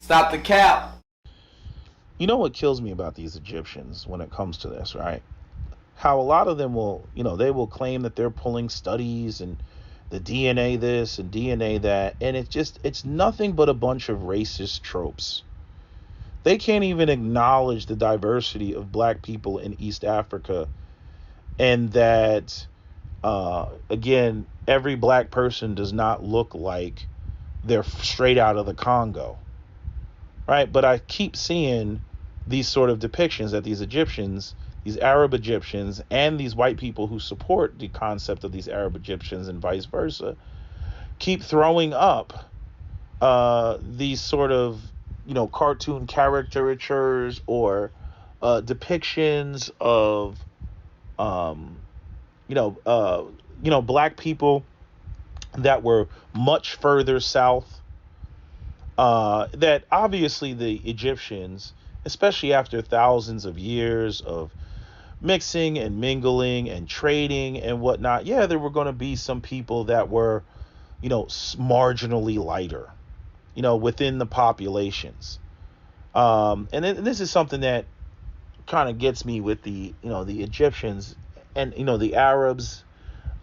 Stop the cap. You know what kills me about these Egyptians when it comes to this, right? How a lot of them will, they will claim that they're pulling studies and the DNA this and DNA that, and it's nothing but a bunch of racist tropes. They can't even acknowledge the diversity of black people in East Africa, and that again, every black person does not look like they're straight out of the Congo, right? But I keep seeing these sort of depictions that these Egyptians, these Arab Egyptians, and these white people who support the concept of these Arab Egyptians and vice versa, keep throwing up these sort of, cartoon caricatures or depictions of, um, black people that were much further south. That obviously the Egyptians, especially after thousands of years of mixing and mingling and trading and whatnot, yeah, there were going to be some people that were, marginally lighter, within the populations. And this is something that kind of gets me with the Egyptians and, the Arabs.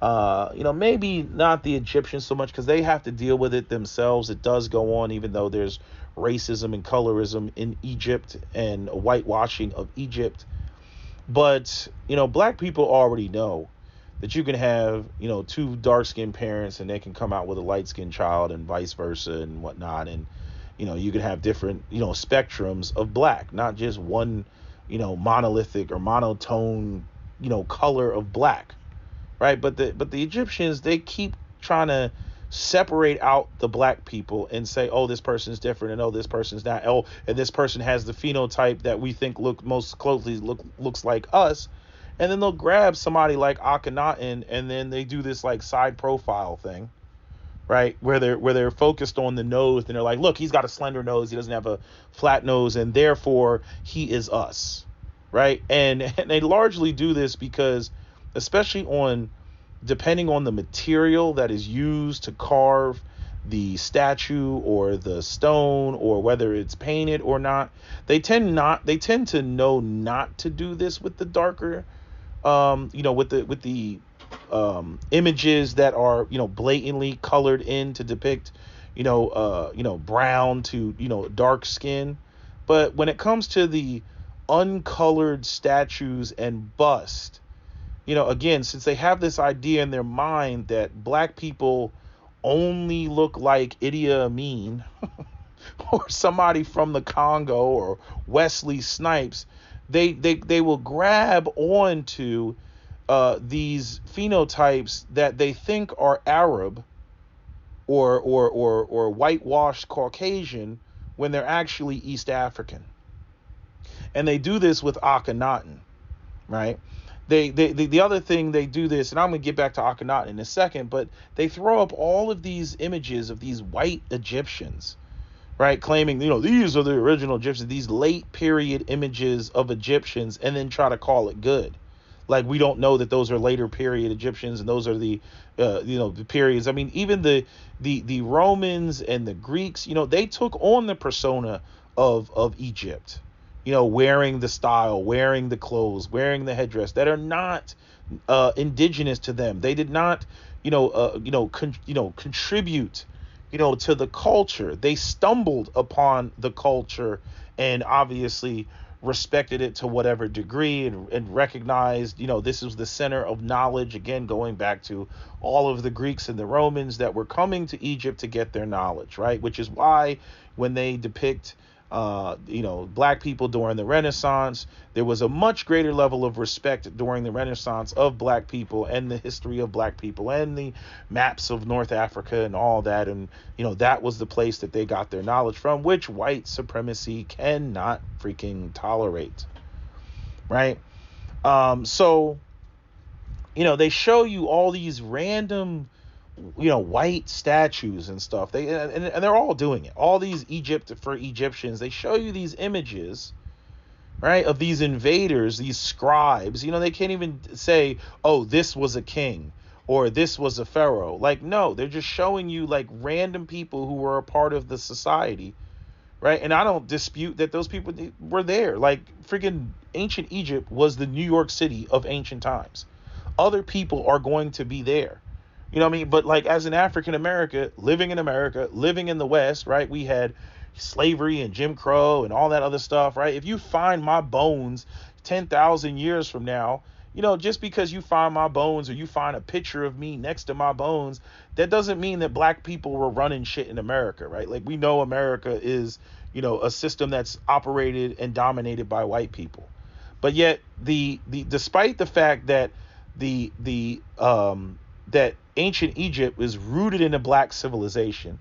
Maybe not the Egyptians so much because they have to deal with it themselves. It does go on, even though there's racism and colorism in Egypt and whitewashing of Egypt. But, black people already know that you can have, two dark skinned parents and they can come out with a light skinned child and vice versa and whatnot. And, you can have different, spectrums of black, not just one, monolithic or monotone, color of black. Right. But the Egyptians, they keep trying to separate out the black people and say, oh, this person's different, and oh, this person's not, oh, and this person has the phenotype that we think looks like us. And then they'll grab somebody like Akhenaten and then they do this like side profile thing, right, where they're focused on the nose and they're like, look, he's got a slender nose, he doesn't have a flat nose, and therefore he is us, right? And they largely do this because, especially depending on the material that is used to carve the statue or the stone, or whether it's painted or not, they tend to know not to do this with the darker, with the images that are, blatantly colored in to depict, brown to, dark skin. But when it comes to the uncolored statues and bust, again, since they have this idea in their mind that black people only look like Idi Amin or somebody from the Congo or Wesley Snipes, they will grab onto these phenotypes that they think are Arab or whitewashed Caucasian when they're actually East African. And they do this with Akhenaten, right? The other thing they do this, and I'm going to get back to Akhenaten in a second, but they throw up all of these images of these white Egyptians, right, claiming, these are the original Egyptians, these late period images of Egyptians, and then try to call it good. Like, we don't know that those are later period Egyptians and those are the the periods. I mean, even the Romans and the Greeks, they took on the persona of Egypt, wearing the style, wearing the clothes, wearing the headdress that are not indigenous to them. They did not, contribute, to the culture. They stumbled upon the culture and obviously respected it to whatever degree, and recognized, this was the center of knowledge. Again, going back to all of the Greeks and the Romans that were coming to Egypt to get their knowledge, right? Which is why when they depict black people during the Renaissance, there was a much greater level of respect during the Renaissance of black people and the history of black people and the maps of North Africa and all that. And, that was the place that they got their knowledge from, which white supremacy cannot freaking tolerate. Right. So, they show you all these random white statues and stuff. And they're all doing it. All these for Egyptians, they show you these images, right, of these invaders, these scribes. They can't even say, oh, this was a king or this was a pharaoh. Like, no, they're just showing you like random people who were a part of the society, right? And I don't dispute that those people were there. Like freaking ancient Egypt was the New York City of ancient times. Other people are going to be there. You know what I mean? But like as an African America, living in the West, right? We had slavery and Jim Crow and all that other stuff, right? If you find my bones 10,000 years from now, just because you find my bones or you find a picture of me next to my bones, that doesn't mean that black people were running shit in America, right? Like we know America is, a system that's operated and dominated by white people. But yet the despite the fact that that ancient Egypt is rooted in a black civilization,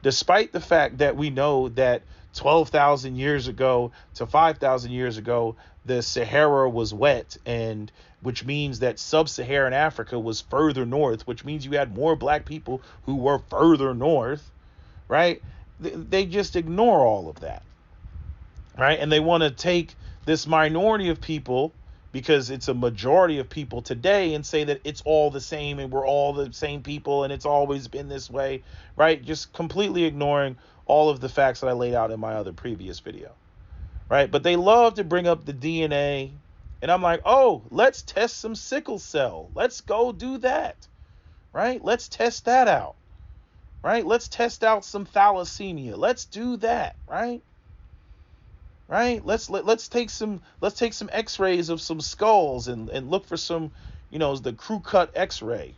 despite the fact that we know that 12,000 years ago to 5,000 years ago, the Sahara was wet, and which means that sub-Saharan Africa was further north, which means you had more black people who were further north, right? They just ignore all of that, right? And they want to take this minority of people, because it's a majority of people today, and say that it's all the same and we're all the same people and it's always been this way, right? Just completely ignoring all of the facts that I laid out in my other previous video, right? But they love to bring up the DNA, and I'm like, oh, let's test some sickle cell. Let's go do that, right? Let's test that out, right? Let's test out some thalassemia. Let's do that, right? Right? Let's take some X-rays of some skulls and look for some, the crew cut X-ray,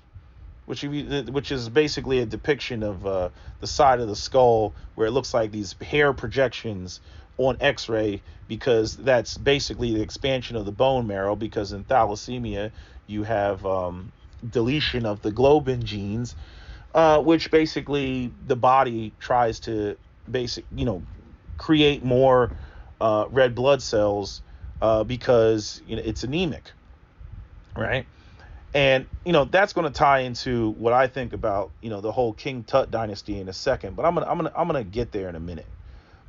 which is basically a depiction of the side of the skull where it looks like these hair projections on X-ray, because that's basically the expansion of the bone marrow, because in thalassemia you have deletion of the globin genes, which basically the body tries to create more red blood cells because it's anemic, right? And that's going to tie into what I think about the whole King Tut dynasty in a second, but I'm gonna get there in a minute.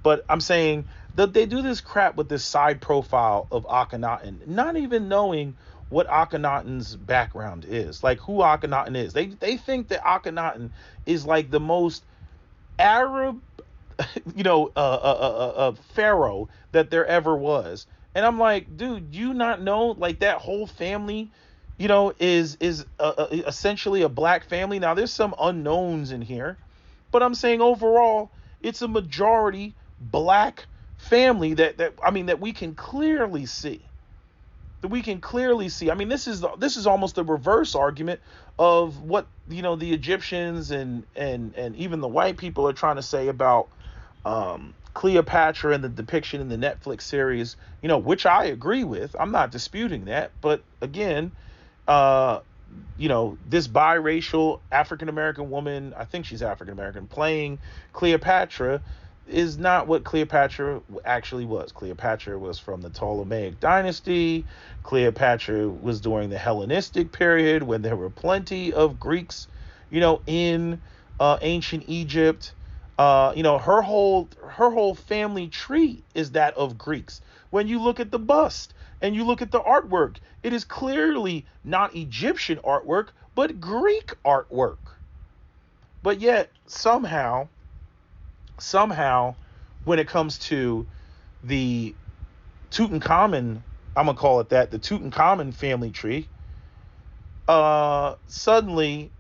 But I'm saying that they do this crap with this side profile of Akhenaten, not even knowing what Akhenaten's background is, like who Akhenaten is. They think that Akhenaten is like the most Arab pharaoh that there ever was. And I'm like, dude, you not know, like, that whole family is essentially a black family. Now there's some unknowns in here, but I'm saying overall it's a majority black family that we can clearly see. I mean, this is almost a reverse argument of what the Egyptians and even the white people are trying to say about Cleopatra and the depiction in the Netflix series, which I agree with. I'm not disputing that. But again, this biracial African-American woman, I think she's African-American, playing Cleopatra is not what Cleopatra actually was. Cleopatra was from the Ptolemaic dynasty. Cleopatra was during the Hellenistic period when there were plenty of Greeks, in ancient Egypt. Her whole family tree is that of Greeks. When you look at the bust and you look at the artwork, it is clearly not Egyptian artwork, but Greek artwork. But yet somehow, when it comes to the Tutankhamun, I'm gonna call it that, the Tutankhamun family tree, suddenly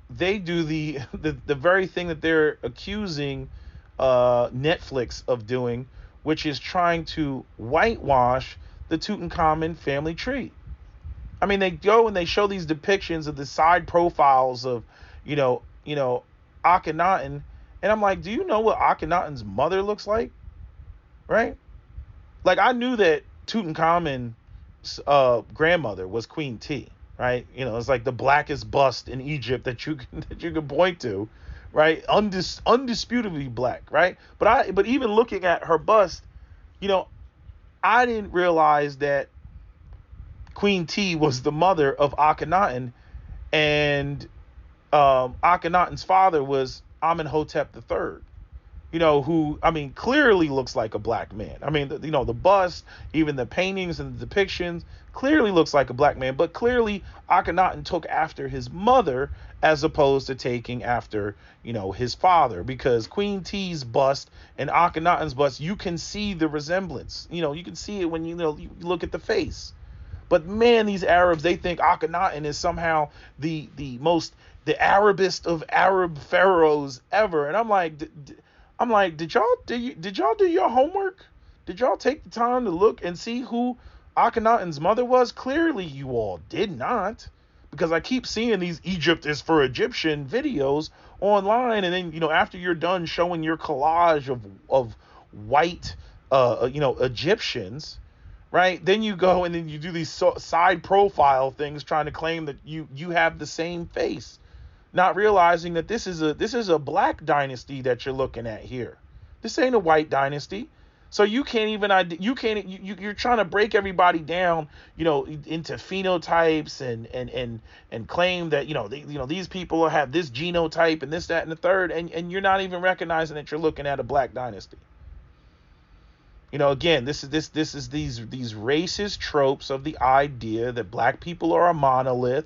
they do the very thing that they're accusing Netflix of doing, which is trying to whitewash the Tutankhamun family tree. I mean, they go and they show these depictions of the side profiles of, Akhenaten. And I'm like, do you know what Akhenaten's mother looks like? Right? Like, I knew that Tutankhamun's grandmother was Queen T, right? It's like the blackest bust in Egypt that you can point to, right? Undisputably black, right? But even looking at her bust, I didn't realize that Queen T was the mother of Akhenaten, and Akhenaten's father was Amenhotep III, who, I mean, clearly looks like a black man. I mean, the bust, even the paintings and the depictions, clearly looks like a black man. But clearly, Akhenaten took after his mother as opposed to taking after, his father. Because Queen T's bust and Akhenaten's bust, you can see the resemblance. You can see it when you look at the face. But man, these Arabs, they think Akhenaten is somehow the Arabist of Arab pharaohs ever. And I'm like, did y'all do your homework? Did y'all take the time to look and see who Akhenaten's mother was? Clearly you all did not, because I keep seeing these Egypt is for Egyptian videos online, and then after you're done showing your collage of white Egyptians, right? Then you go and then you do these side profile things trying to claim that you have the same face, not realizing that this is a black dynasty that you're looking at here. This ain't a white dynasty. So you can't even you're trying to break everybody down, into phenotypes and claim that these people have this genotype and this, that, and the third, and you're not even recognizing that you're looking at a black dynasty. Again, this is these racist tropes of the idea that black people are a monolith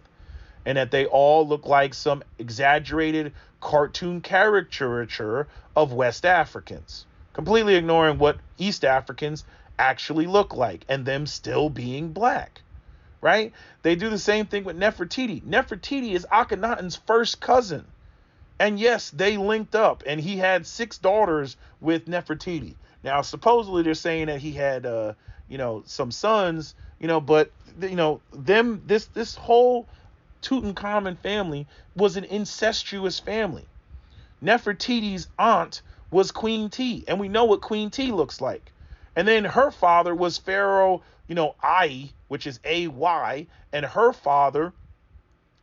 and that they all look like some exaggerated cartoon caricature of West Africans, completely ignoring what East Africans actually look like and them still being black, right? They do the same thing with Nefertiti. Nefertiti is Akhenaten's first cousin. And yes, they linked up and he had 6 daughters with Nefertiti. Now, supposedly they're saying that he had, some sons, but, this whole Tutankhamun family was an incestuous family. Nefertiti's aunt was Queen T, and we know what Queen T looks like. And then her father was Pharaoh, Ai, which is A-Y, and her father,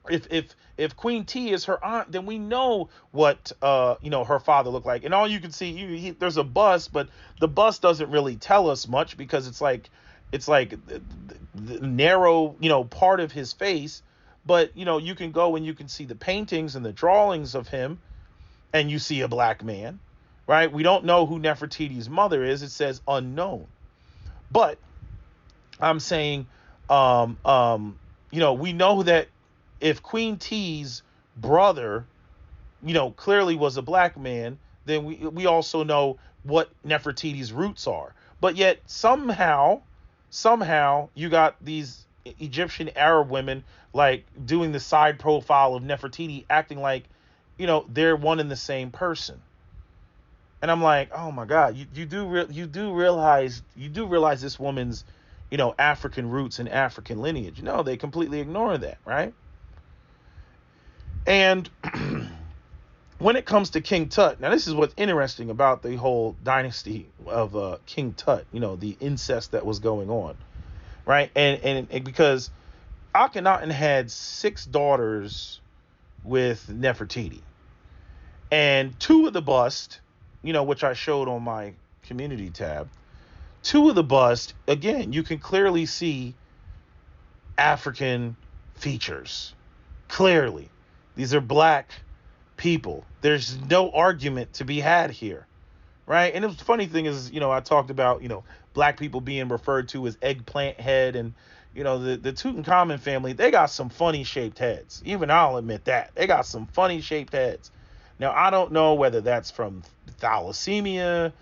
if Queen T is her aunt, then we know what her father looked like. And all you can see, there's a bust, but the bust doesn't really tell us much because it's like the narrow part of his face. But you can go and you can see the paintings and the drawings of him, and you see a black man, right? We don't know who Nefertiti's mother is. It says unknown. But I'm saying, we know that if Queen T's brother, clearly was a black man, then we also know what Nefertiti's roots are. But yet somehow you got these Egyptian Arab women like doing the side profile of Nefertiti, acting like, they're one and the same person. And I'm like, oh my God, you do realize this woman's, African roots and African lineage. No, they completely ignore that, right? And when it comes to King Tut, now this is what's interesting about the whole dynasty of King Tut, the incest that was going on, right? And because Akhenaten had 6 daughters with Nefertiti, and 2 of the bust, which I showed on my community tab, 2 of the bust, again, you can clearly see African features. Clearly. These are black people. There's no argument to be had here, right? And the funny thing is, I talked about, black people being referred to as eggplant head, and, the Tutankhamun family, they got some funny shaped heads. Even I'll admit that. They got some funny shaped heads. Now, I don't know whether that's from thalassemia.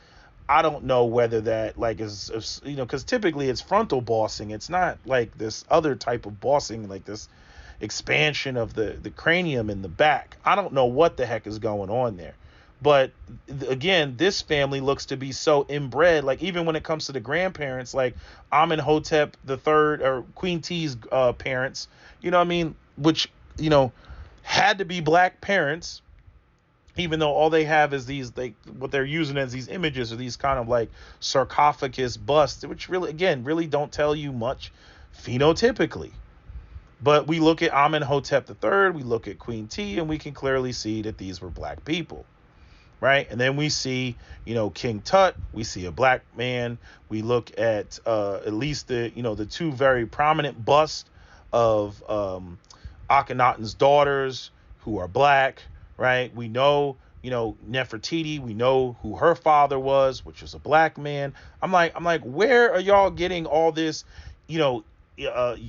I don't know whether that is because typically it's frontal bossing. It's not like this other type of bossing, like this expansion of the cranium in the back. I don't know what the heck is going on there. But again, this family looks to be so inbred. Like even when it comes to the grandparents, like Amenhotep the third or Queen T's parents, which, had to be black parents, even though all they have is these, like what they're using as these images are these kind of like sarcophagus busts, which really don't tell you much phenotypically. But we look at Amenhotep III, we look at Queen T, and we can clearly see that these were black people, right? And then we see, King Tut, we see a black man. We look at least the 2 very prominent busts of Akhenaten's daughters who are black, right? We know Nefertiti, we know who her father was, which was a black man. I'm like, where are y'all getting all this, you know,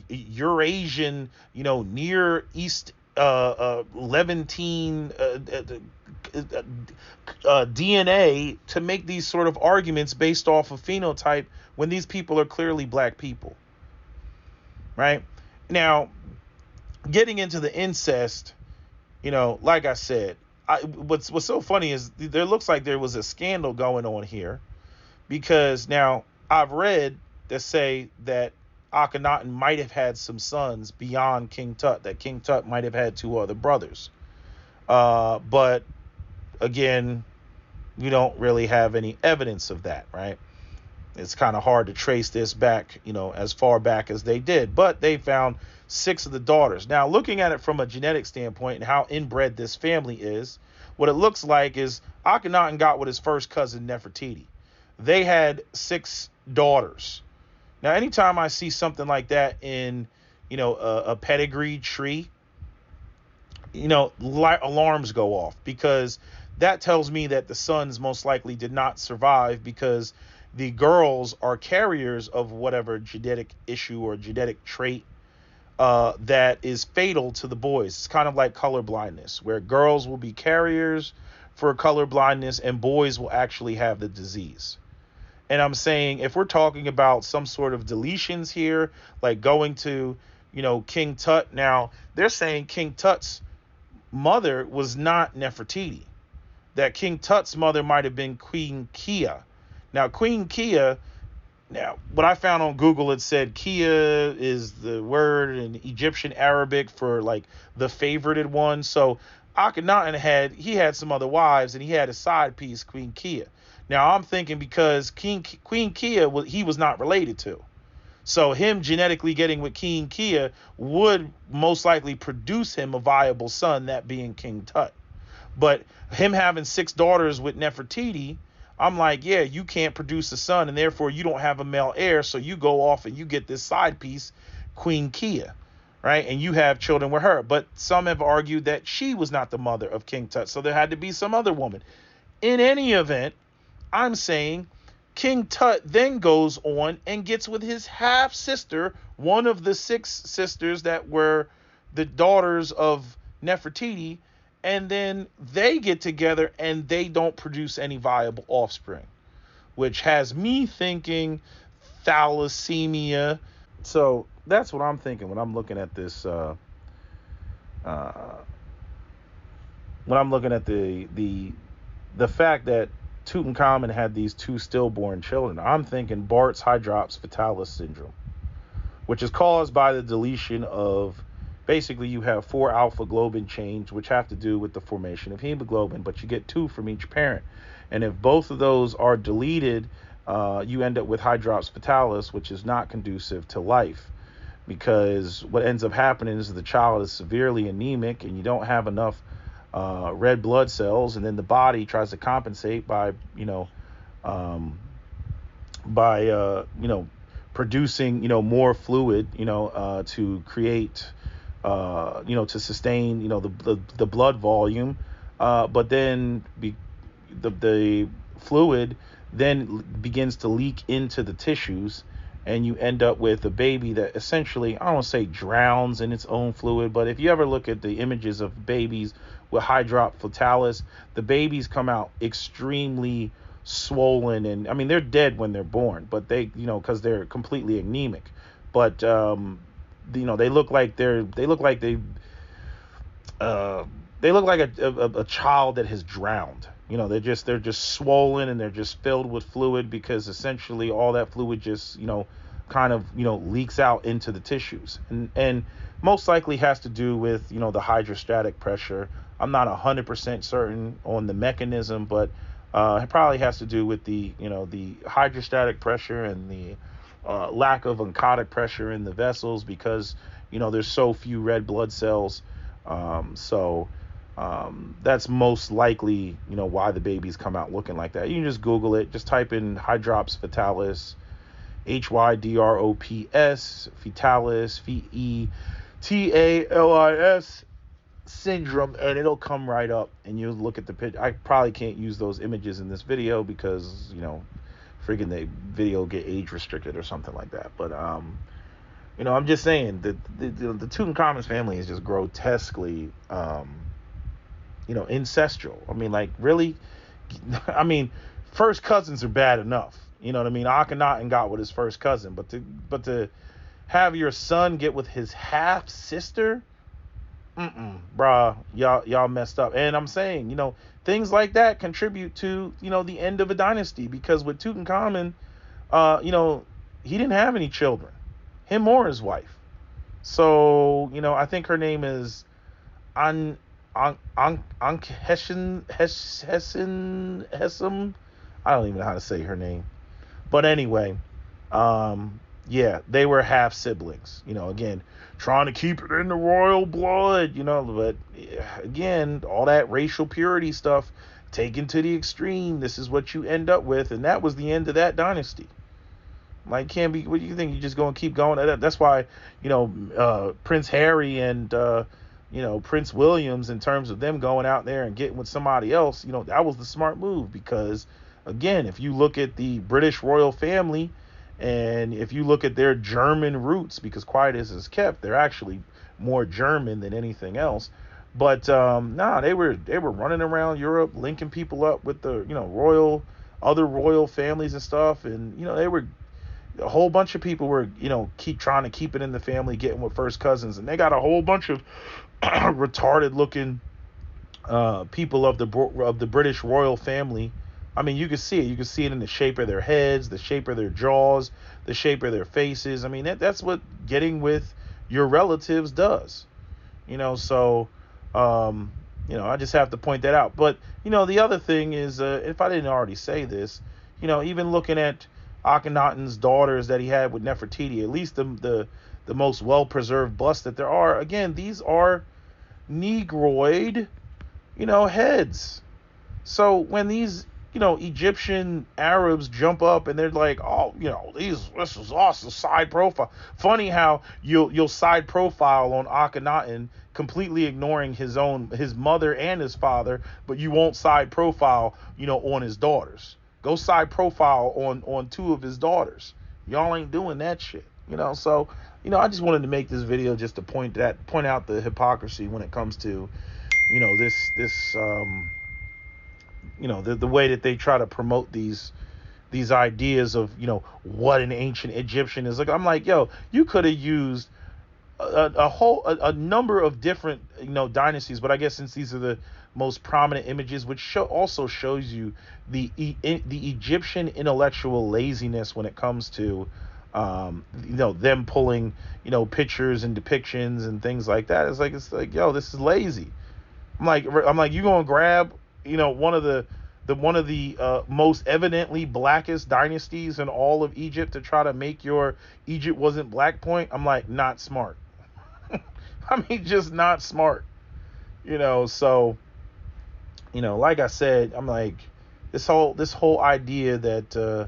Eurasian, Near East, Levantine, DNA to make these sort of arguments based off of phenotype when these people are clearly black people, right? Now, getting into the incest, like I said, what's so funny is there looks like there was a scandal going on here, because now I've read that say that Akhenaten might have had some sons beyond King Tut, that King Tut might have had two other brothers. But again, we don't really have any evidence of that, right? It's kind of hard to trace this back, as far back as they did. But they found 6 of the daughters. Now, looking at it from a genetic standpoint and how inbred this family is, what it looks like is Akhenaten got with his first cousin Nefertiti. They had 6 daughters. Now, anytime I see something like that in, a pedigree tree, alarms go off, because that tells me that the sons most likely did not survive, because the girls are carriers of whatever genetic issue or genetic trait that is fatal to the boys. It's kind of like color blindness, where girls will be carriers for color blindness and boys will actually have the disease. And I'm saying, if we're talking about some sort of deletions here, like going to, King Tut, now they're saying King Tut's mother was not Nefertiti, that King Tut's mother might have been Queen Kia. Now, Queen Kia, what I found on Google, it said Kia is the word in Egyptian Arabic for like the favorited one. So Akhenaten had some other wives, and he had a side piece, Queen Kia. Now, I'm thinking because Queen Kia, he was not related to. So him genetically getting with King Kia would most likely produce him a viable son, that being King Tut. But him having 6 daughters with Nefertiti, I'm like, yeah, you can't produce a son, and therefore you don't have a male heir. So you go off and you get this side piece, Queen Kia, right? And you have children with her. But some have argued that she was not the mother of King Tut, so there had to be some other woman. In any event, I'm saying King Tut then goes on and gets with his half sister, one of the 6 sisters that were the daughters of Nefertiti, and then they get together and they don't produce any viable offspring, which has me thinking thalassemia. So that's what I'm thinking when I'm looking at this. When I'm looking at the fact that Tutankhamun had these 2 stillborn children, I'm thinking Bart's hydrops fatalis syndrome, which is caused by the deletion of, basically you have 4 alpha globin chains, which have to do with the formation of hemoglobin, but you get 2 from each parent. And if both of those are deleted, you end up with hydrops fatalis, which is not conducive to life, because what ends up happening is the child is severely anemic and you don't have enough red blood cells, and then the body tries to compensate by producing more fluid to create to sustain the blood volume, but then the fluid then begins to leak into the tissues, and you end up with a baby that essentially, I don't want to say drowns in its own fluid, but if you ever look at the images of babies with hydrop fatalis, the babies come out extremely swollen, and I mean they're dead when they're born, but they because they're completely anemic, but they look like they look like a child that has drowned. They're just swollen, and they're just filled with fluid, because essentially all that fluid just kind of leaks out into the tissues, and most likely has to do with the hydrostatic pressure. I'm not 100% certain on the mechanism, but it probably has to do with the the hydrostatic pressure and the lack of oncotic pressure in the vessels, because there's so few red blood cells. That's most likely why the babies come out looking like that. You can just Google it. Just type in hydrops fatalis, hydrops fetalis, fetalis, syndrome, and it'll come right up, and you look at the picture. I probably can't use those images in this video because freaking the video get age restricted or something like that. But I'm just saying that the Tutankhamun's family is just grotesquely ancestral. I mean, like, really. I mean, first cousins are bad enough. You know what I mean? Akhenaten got with his first cousin, but to have your son get with his half sister, bruh, y'all messed up. And I'm saying, things like that contribute to the end of a dynasty, because with Tutankhamun, he didn't have any children, him or his wife. So I think her name is Hessem. I don't even know how to say her name. But anyway, yeah, they were half siblings. Again, trying to keep it in the royal blood, but again, all that racial purity stuff taken to the extreme, this is what you end up with. And that was the end of that dynasty. Like, can't be. What do you think? You just gonna keep going? That's why, Prince Harry and Prince Williams, in terms of them going out there and getting with somebody else, that was the smart move. Because again, if you look at the British royal family, and if you look at their German roots, because quiet as is kept, they're actually more German than anything else. But they were running around Europe, linking people up with the other royal families and stuff, and they were. A whole bunch of people were, keep trying to keep it in the family, getting with first cousins, and they got a whole bunch of retarded looking people of the British royal family. I mean, you can see it. You can see it in the shape of their heads, the shape of their jaws, the shape of their faces. I mean, that's what getting with your relatives does. So I just have to point that out. But the other thing is, if I didn't already say this, even looking at Akhenaten's daughters that he had with Nefertiti, at least the most well-preserved busts that there are, again, these are Negroid, heads. So when these, Egyptian Arabs jump up and they're like, oh, this is awesome side profile. Funny how you'll side profile on Akhenaten, completely ignoring his mother and his father, but you won't side profile, on his daughters. Go side profile on two of his daughters. Y'all ain't doing that shit. So, I just wanted to make this video just to point out the hypocrisy when it comes to, this the way that they try to promote these ideas of, what an ancient Egyptian is. Like, I'm like, yo, you could have used a number of different dynasties, but I guess since these are the most prominent images, which also shows you the Egyptian intellectual laziness when it comes to them pulling pictures and depictions and things like that. It's like yo, this is lazy. I'm like you gonna grab one of the most evidently blackest dynasties in all of Egypt to try to make your Egypt wasn't black point. I'm like, not smart. I mean, just not smart. So like I said, I'm like, this whole idea that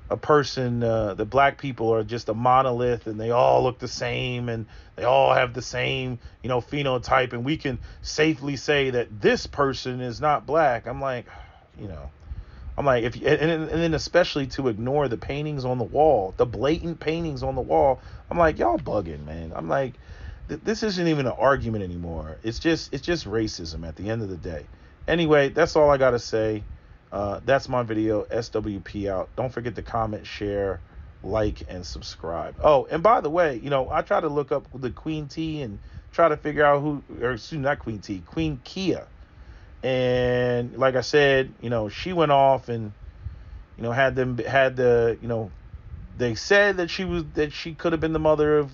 a person, the black people are just a monolith and they all look the same and they all have the same, phenotype, and we can safely say that this person is not black. I'm like, I'm like, and then especially to ignore the paintings on the wall, the blatant paintings on the wall. I'm like, y'all bugging, man. I'm like, this isn't even an argument anymore. It's just racism at the end of the day. Anyway, that's all I got to say. That's my video. SWP out. Don't forget to comment, share, like, and subscribe. Oh, and by the way, I try to look up the Queen T and try to figure out not Queen T, Queen Kia. And like I said, she went off and, they said that she could have been the mother of,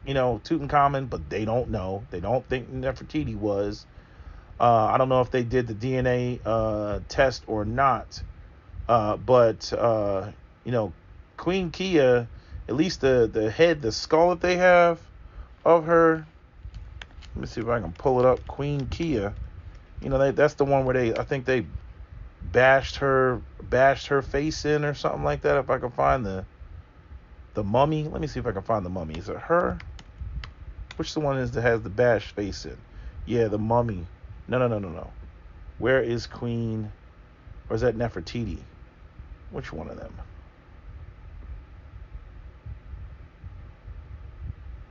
Tutankhamun, but they don't know. They don't think Nefertiti was. I don't know if they did the DNA test or not. But Queen Kia, at least the head, the skull that they have of her. Let me see if I can pull it up. Queen Kia. That's the one where I think they bashed her face in or something like that. If I can find the mummy. Let me see if I can find the mummy. Is it her? Which the one is that has the bash face in? Yeah, the mummy. No. Where is Queen? Or is that Nefertiti? Which one of them?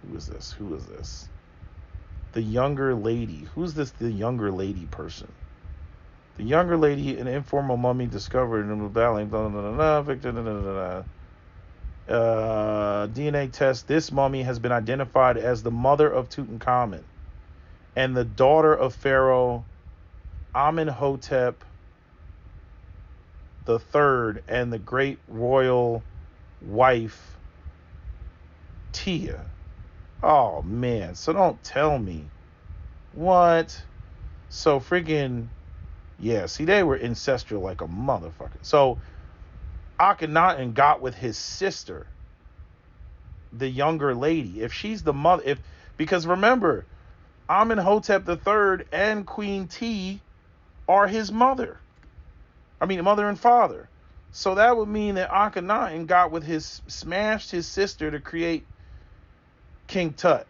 Who is this? Who is this? The younger lady. Who's this? The younger lady person. The younger lady, an informal mummy discovered in the battling. Victor. DNA test. This mummy has been identified as the mother of Tutankhamun and the daughter of Pharaoh Amenhotep the third and the great royal wife Tia. Oh man, so don't tell me. What? So freaking yeah, see they were ancestral like a motherfucker. So Akhenaten got with his sister, the younger lady. If she's the mother, because remember, Amenhotep the third and Queen T are his mother. Mother and father. So that would mean that Akhenaten got with smashed his sister to create King Tut.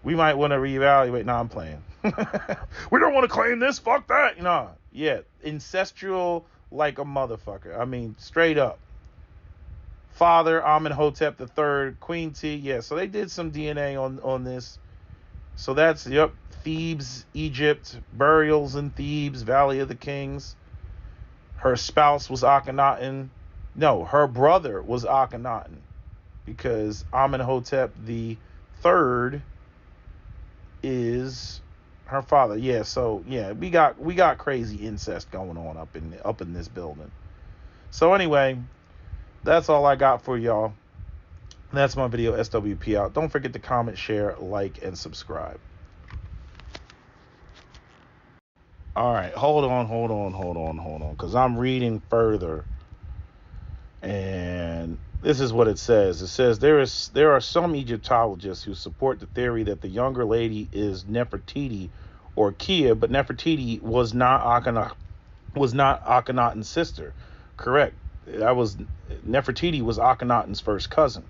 We might want to reevaluate. No, I'm playing. We don't want to claim this. Fuck that. Yeah, ancestral like a motherfucker. Straight up. Father Amenhotep the third, Queen T. Yeah, so they did some DNA on this. So that's, Thebes, Egypt, burials in Thebes, Valley of the Kings. Her spouse was Akhenaten. No, her brother was Akhenaten, because Amenhotep the third is her father. Yeah, so yeah, we got crazy incest going on up in this building. So anyway, that's all I got for y'all. That's my video. SWP out. Don't forget to comment, share, like, and subscribe. All right, hold on, because I'm reading further, and this is what it says. It says there are some Egyptologists who support the theory that the younger lady is Nefertiti or Kia, but Nefertiti was not Akhenaten's sister. Correct. Nefertiti was Akhenaten's first cousin.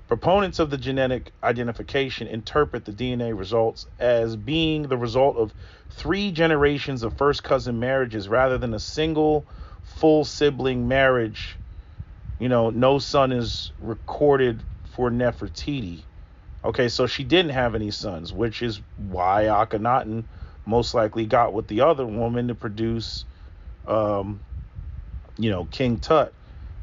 Proponents of the genetic identification interpret the DNA results as being the result of 3 generations of first cousin marriages rather than a single full sibling marriage. No son is recorded for Nefertiti. Okay, so she didn't have any sons, which is why Akhenaten most likely got with the other woman to produce, King Tut.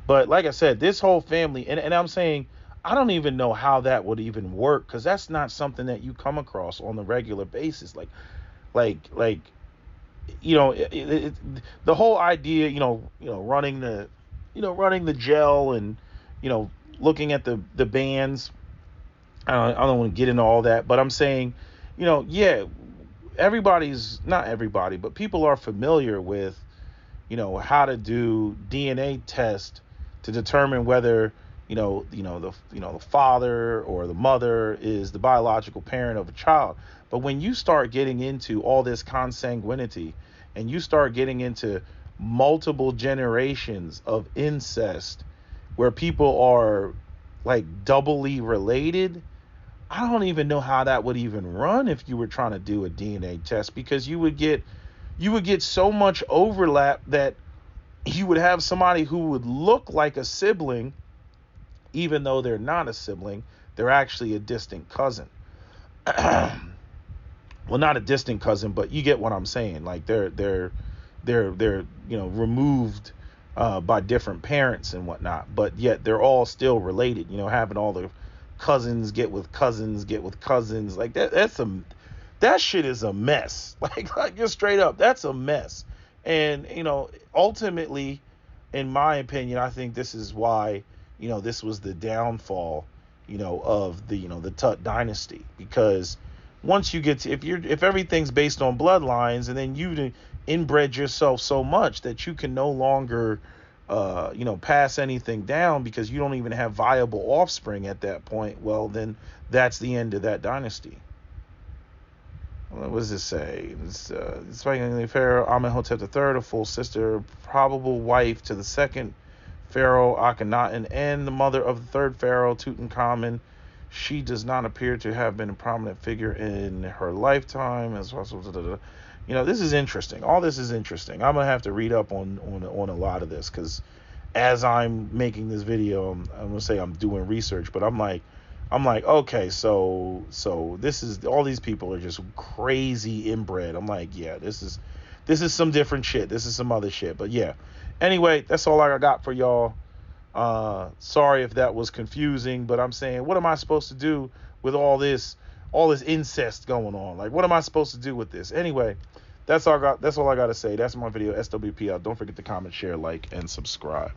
But like I said, this whole family, and I'm saying, I don't even know how that would even work, because that's not something that you come across on the regular basis. The whole idea, running the gel and, looking at the bands. I don't want to get into all that, but I'm saying, yeah, not everybody, but people are familiar with, how to do DNA test to determine whether the father or the mother is the biological parent of a child. But when you start getting into all this consanguinity and you start getting into multiple generations of incest where people are like doubly related, I don't even know how that would even run if you were trying to do a DNA test, because you would get so much overlap that you would have somebody who would look like a sibling, even though they're not a sibling. They're actually a distant cousin. Well, not a distant cousin, but you get what I'm saying. Like they're removed by different parents and whatnot, but yet they're all still related. Having all the cousins get with cousins like that shit is a mess. Like just straight up, that's a mess. And ultimately, in my opinion, I think this is why this was the downfall of the Tut dynasty, because once you get to, if everything's based on bloodlines, and then you inbred yourself so much that you can no longer pass anything down because you don't even have viable offspring at that point, well, then that's the end of that dynasty. What does this say? It's Pharaoh Amenhotep III, a full sister, probable wife to the second Pharaoh Akhenaten and the mother of the third Pharaoh, Tutankhamun. She does not appear to have been a prominent figure in her lifetime. As well, this is interesting. All this is interesting. I'm gonna have to read up on a lot of this, because as I'm making this video, I'm gonna say I'm doing research, but I'm like, okay, so this is, all these people are just crazy inbred. I'm like, yeah, this is some different shit. This is some other shit. But yeah. Anyway, that's all I got for y'all. Sorry if that was confusing, but I'm saying, what am I supposed to do with all this incest going on? Like, what am I supposed to do with this? Anyway, that's all I got to say. That's my video. SWP out. Don't forget to comment, share, like, and subscribe.